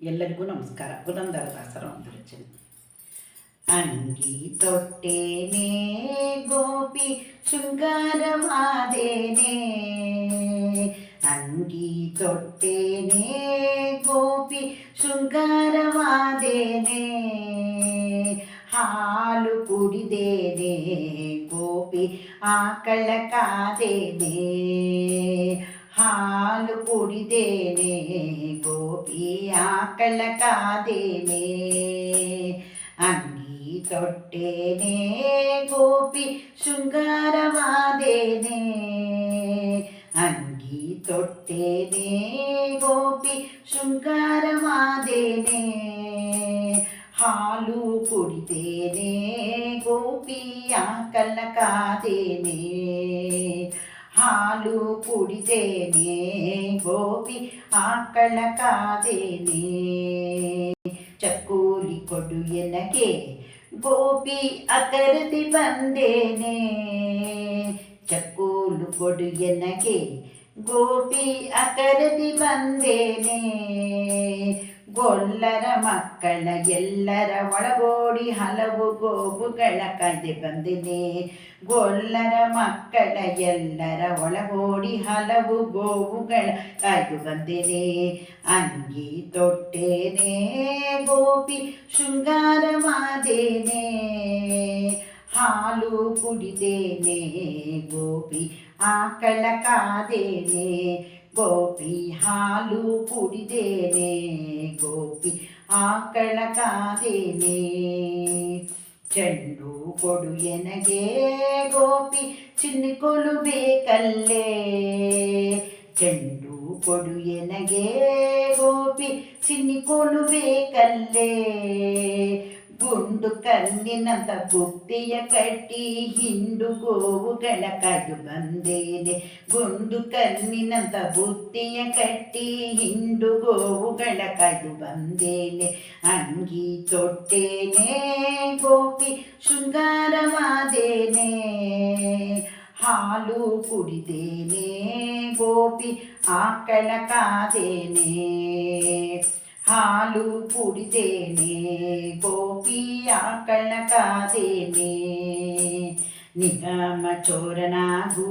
ಎಲ್ಲರಿಗೂ ನಮಸ್ಕಾರ. ಪುರಂದರದಾಸರ ಒಂದು ರಚನೆ. ಅಂಗಿ ತೊಟ್ಟೇನೆ ಗೋಪಿ ಶೃಂಗಾರವಾದೇನೆ, ಅಂಗಿ ತೊಟ್ಟೇನೆ ಗೋಪಿ ಶೃಂಗಾರವಾದೇನೆ, ಹಾಲು ಕುಡಿದೇನೆ ಗೋಪಿ ಆಕಳ ಕಾದೇನೆ, ಹಾಲು ಕುಡಿದೇನೆ ಗೋಪಿ ಆಕಳ ಕಾದೇನೆ, ಅಂಗಿ ತೊಟ್ಟೇನೆ ಗೋಪಿ ಶೃಂಗಾರವಾದೇನೆ, ಅಂಗಿ ತೊಟ್ಟೇನೆ ಗೋಪಿ ಶೃಂಗಾರವಾದೇನೆ, ಹಾಲು ಕುಡಿದೇನೆ ಗೋಪಿ ಆಕಳ ಕಾದೇನೆ, ಹಾಲು ಕುಡಿದೇನೆ ಗೋಪಿ ಆಕಳ ಕಾದೇನೆ, ಚಕ್ಕೂಲಿ ಕೊಡು ಎನಗೆ ಗೋಪಿ ಅಕರದಿ ಬಂದೇನೆ, ಚಕ್ಕೂಲು ಕೊಡು ಎನಗೆ ಗೋಪಿ ಅಕರದಿ ಬಂದೇನೆ, ಗೊಲ್ಲರ ಮಕ್ಕಳ ಎಲ್ಲರ ಒಳಗೋಡಿ ಹಲವು ಗೋವುಗಳ ಕಾಯ್ದೆ ಬಂದೇನೆ, ಗೊಲ್ಲರ ಮಕ್ಕಳ ಎಲ್ಲರ ಒಳಗೋಡಿ ಹಲವು ಗೋವುಗಳ ಕಾಯ್ದು ಬಂದೇನೆ, ಅಂಗಿ ತೊಟ್ಟೇನೆ ಗೋಪಿ ಶೃಂಗಾರವಾದೇನೆ, ಹಾಲು ಕುಡಿದೇನೆ ಗೋಪಿ ಆಕಳ ಕಾದೇನೆ, ಗೋಪಿ ಹಾಲು ಕುಡಿದೇನೆ ಗೋಪಿ ಆಕಳ ಕಾದೇನೆ, ಚೆಂಡು ಕೊಡು ಎನಗೆ ಗೋಪಿ ಚಿನ್ನಿಕೊಳು ಬೇಕಲ್ಲೇ, ಚೆಂಡು ಕೊಡು ಎನಗೆ ಗೋಪಿ ಚಿನ್ನಿಕೊಳು ಬೇಕಲ್ಲೇ, ಗುಂಡು ಕಲ್ಲಿನಂತ ಬುತ್ತಿಯ ಕಟ್ಟಿ ಹಿಂಡು ಗೋವುಗಳ ಕಾಯ್ದು ಬಂದೇನೆ, ಗುಂಡು ಕಲ್ಲಿನಂತ ಬುತ್ತಿಯ ಕಟ್ಟಿ ಹಿಂಡು ಗೋವುಗಳ ಕಾಯ್ದು ಬಂದೇನೆ, ಅಂಗಿ ತೊಟ್ಟೇನೆ ಗೋಪಿ ಶೃಂಗಾರವಾದೇನೆ, ಹಾಲು ಕುಡಿದೇನೆ ಗೋಪಿ ಆಕಳ ಕಾದೇನೆ, ಹಾಲು ಕುಡಿದೇನೆ ಗೋಪಿ ಆಕಳ ಕಾದೇನೆ, ನಿಗಮ ಚೋರನಾಗೂ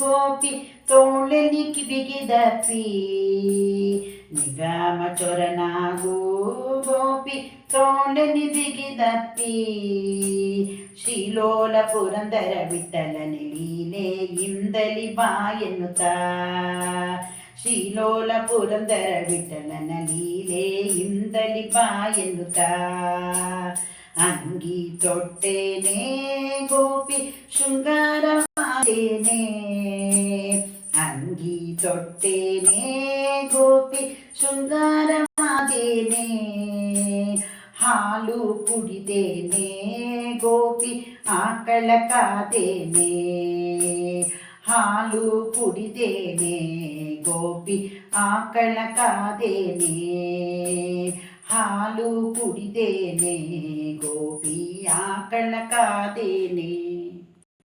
ಗೋಪಿ ತೋಳಲಿ ಬಿಗಿದಪ್ಪಿ, ನಿಗಮ ಚೋರನಾಗೂ ಗೋಪಿ ತೋಳಲಿ ಬಿಗಿದಪ್ಪಿ, ಶ್ರೀಲೋಲ ಪುರಂದರ ವಿಠಲನ ಲೀಲೆಯಿಂದಲಿ ಬಾ ಎನ್ನುತ್ತಾ, ಶ್ರೀಲೋಲ ಪುರಂದರ ವಿಠಲನ ಲೀಲೆಯಿಂದಲಿ ಬಾ ಎನ್ನುತ್ತಾ, ಅಂಗಿ ತೊಟ್ಟೇನೆ ಗೋಪಿ ಶೃಂಗಾರವಾದೇನೆ, ಅಂಗಿ ತೊಟ್ಟೇನೆ ಗೋಪಿ ಶೃಂಗಾರವಾದೇನೆ, ಹಾಲು ಕುಡಿದೇನೆ ಗೋಪಿ ಆಕಳ ಕಾದೇನೆ, ಹಾಲು ಕುಡಿದೇನೆ ಗೋಪಿ ಆಕಳ ಕಾದೇನೆ, ಹಾಲು ಕುಡಿದೇನೆ ಗೋಪಿ ಆಕಳ ಕಾದೇನೆ.